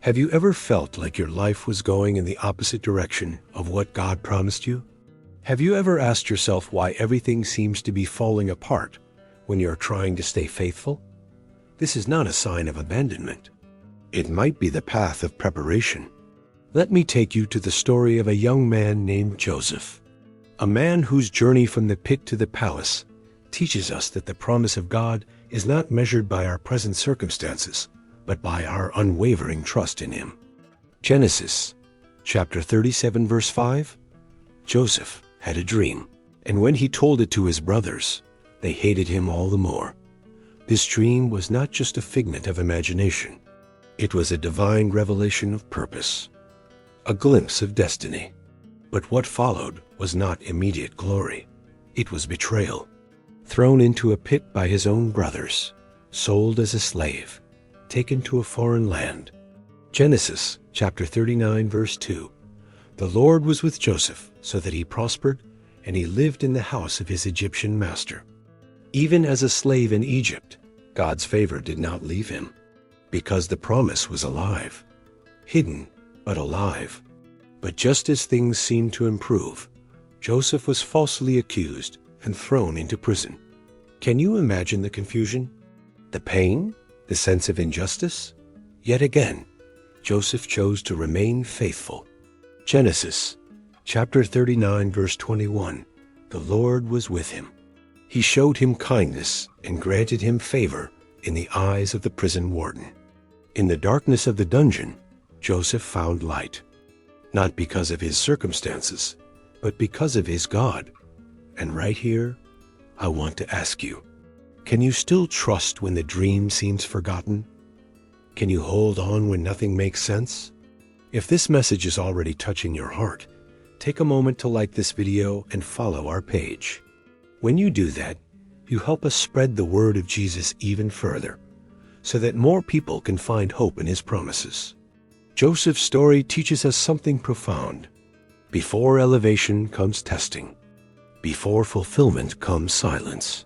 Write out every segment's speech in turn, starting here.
Have you ever felt like your life was going in the opposite direction of what God promised you? Have you ever asked yourself why everything seems to be falling apart when you're trying to stay faithful? This is not a sign of abandonment. It might be the path of preparation. Let me take you to the story of a young man named Joseph, a man whose journey from the pit to the palace teaches us that the promise of God is not measured by our present circumstances, but by our unwavering trust in Him. Genesis chapter 37 verse 5. Joseph had a dream, and when he told it to his brothers, they hated him all the more. This dream was not just a figment of imagination. It was a divine revelation of purpose, a glimpse of destiny. But what followed was not immediate glory. It was betrayal. Thrown into a pit by his own brothers, sold as a slave, taken to a foreign land. Genesis chapter 39 verse 2. The Lord was with Joseph so that he prospered, and he lived in the house of his Egyptian master. Even as a slave in Egypt, God's favor did not leave him, because the promise was alive, hidden but alive. But just as things seemed to improve, Joseph was falsely accused and thrown into prison. Can you imagine the confusion, the pain, the sense of injustice? Yet again, Joseph chose to remain faithful. Genesis chapter 39 verse 21. The Lord was with him. He showed him kindness and granted him favor in the eyes of the prison warden. In the darkness of the dungeon, Joseph found light, not because of his circumstances, but because of his God. And right here, I want to ask you, can you still trust when the dream seems forgotten? Can you hold on when nothing makes sense? If this message is already touching your heart, take a moment to like this video and follow our page. When you do that, you help us spread the word of Jesus even further, so that more people can find hope in His promises. Joseph's story teaches us something profound. Before elevation comes testing. Before fulfillment comes silence.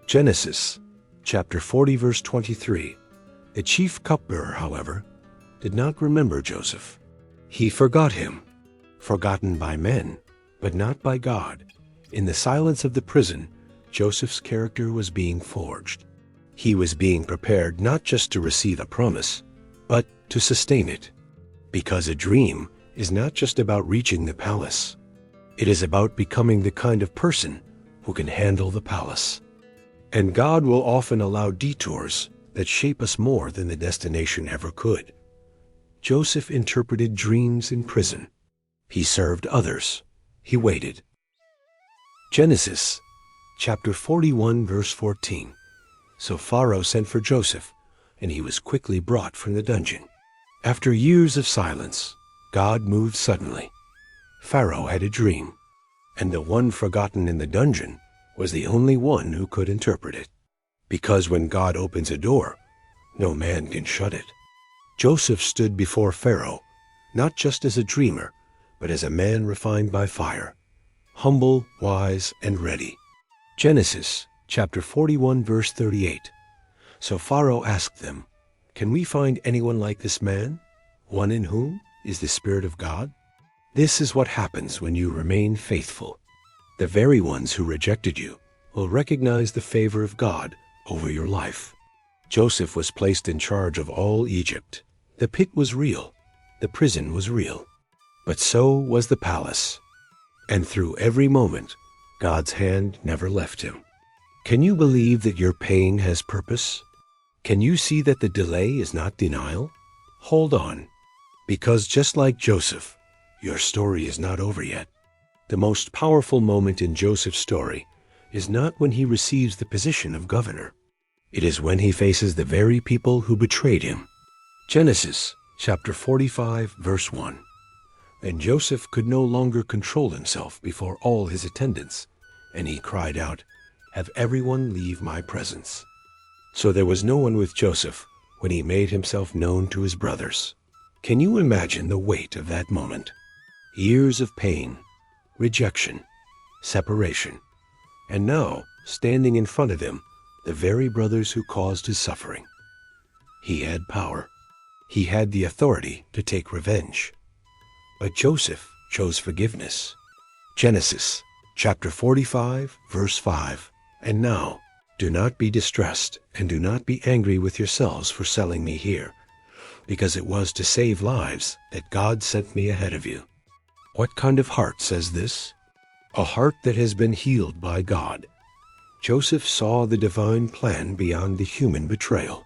Genesis chapter 40 verse 23. The chief cupbearer, however, did not remember Joseph. He forgot him, forgotten by men, but not by God. In the silence of the prison, Joseph's character was being forged. He was being prepared not just to receive a promise, but to sustain it. Because a dream is not just about reaching the palace. It is about becoming the kind of person who can handle the palace. And God will often allow detours that shape us more than the destination ever could. Joseph interpreted dreams in prison. He served others. He waited. Genesis chapter 41 verse 14. So Pharaoh sent for Joseph, and he was quickly brought from the dungeon. After years of silence, God moved suddenly. Pharaoh had a dream, and the one forgotten in the dungeon was the only one who could interpret it. Because when God opens a door, no man can shut it. Joseph stood before Pharaoh, not just as a dreamer, but as a man refined by fire, humble, wise, and ready. Genesis chapter 41 verse 38. So Pharaoh asked them, "Can we find anyone like this man, one in whom is the Spirit of God?" This is what happens when you remain faithful. The very ones who rejected you will recognize the favor of God over your life. Joseph was placed in charge of all Egypt. The pit was real. The prison was real. But so was the palace. And through every moment, God's hand never left him. Can you believe that your pain has purpose? Can you see that the delay is not denial? Hold on, because just like Joseph, your story is not over yet. The most powerful moment in Joseph's story is not when he receives the position of governor. It is when he faces the very people who betrayed him. Genesis chapter 45 verse 1. Then Joseph could no longer control himself before all his attendants, and he cried out, "Have everyone leave my presence." So there was no one with Joseph when he made himself known to his brothers. Can you imagine the weight of that moment? Years of pain, rejection, separation, and now, standing in front of him, the very brothers who caused his suffering. He had power. He had the authority to take revenge. But Joseph chose forgiveness. Genesis chapter 45, verse 5. And now, do not be distressed, and do not be angry with yourselves for selling me here, because it was to save lives that God sent me ahead of you. What kind of heart says this? A heart that has been healed by God. Joseph saw the divine plan beyond the human betrayal.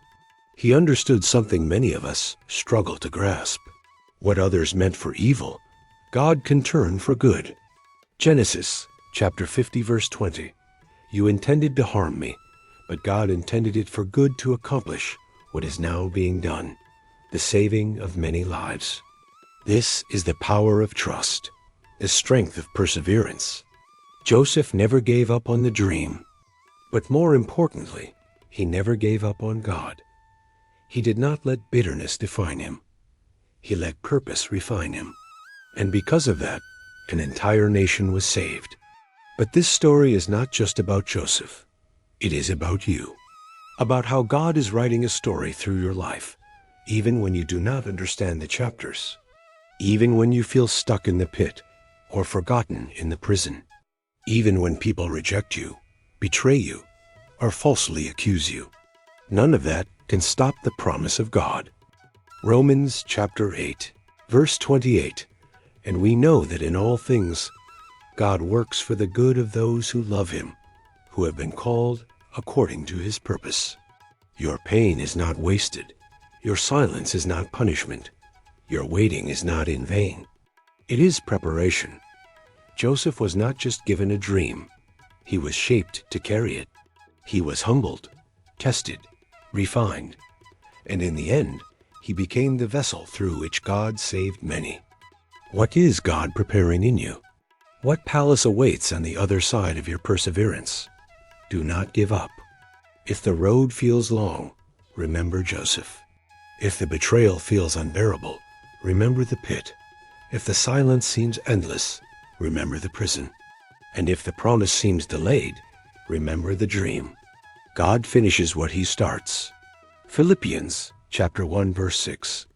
He understood something many of us struggle to grasp. What others meant for evil, God can turn for good. Genesis chapter 50, verse 20. You intended to harm me, but God intended it for good to accomplish what is now being done, the saving of many lives. This is the power of trust, the strength of perseverance. Joseph never gave up on the dream, but more importantly, he never gave up on God. He did not let bitterness define him. He let purpose refine him. And because of that, an entire nation was saved. But this story is not just about Joseph. It is about you. About how God is writing a story through your life, even when you do not understand the chapters. Even when you feel stuck in the pit or forgotten in the prison. Even when people reject you, betray you, or falsely accuse you. None of that can stop the promise of God. Romans chapter 8, verse 28. And we know that in all things God works for the good of those who love him, who have been called according to his purpose. Your pain is not wasted. Your silence is not punishment. Your waiting is not in vain. It is preparation. Joseph was not just given a dream. He was shaped to carry it. He was humbled, tested, refined, and in the end, he became the vessel through which God saved many. What is God preparing in you? What palace awaits on the other side of your perseverance? Do not give up. If the road feels long, remember Joseph. If the betrayal feels unbearable, remember the pit. If the silence seems endless, remember the prison. And if the promise seems delayed, remember the dream. God finishes what he starts. Philippians chapter 1, verse 6.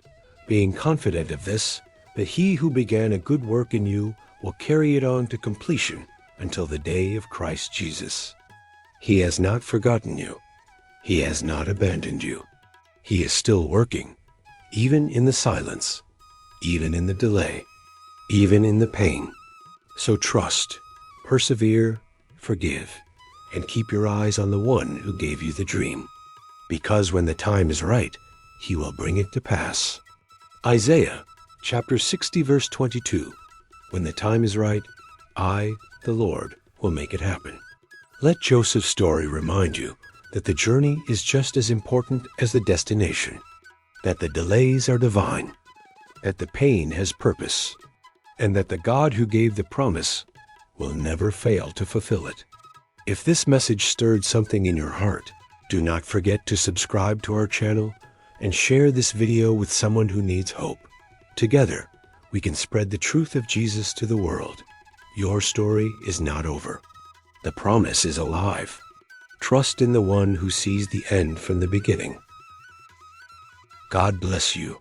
Being confident of this, that he who began a good work in you will carry it on to completion until the day of Christ Jesus. He has not forgotten you. He has not abandoned you. He is still working, even in the silence, even in the delay, even in the pain. So trust, persevere, forgive, and keep your eyes on the one who gave you the dream. Because when the time is right, he will bring it to pass. Isaiah chapter 60, verse 22. When the time is right, I, the Lord, will make it happen. Let Joseph's story remind you that the journey is just as important as the destination, that the delays are divine, that the pain has purpose, and that the God who gave the promise will never fail to fulfill it. If this message stirred something in your heart, do not forget to subscribe to our channel and share this video with someone who needs hope. Together, we can spread the truth of Jesus to the world. Your story is not over. The promise is alive. Trust in the one who sees the end from the beginning. God bless you.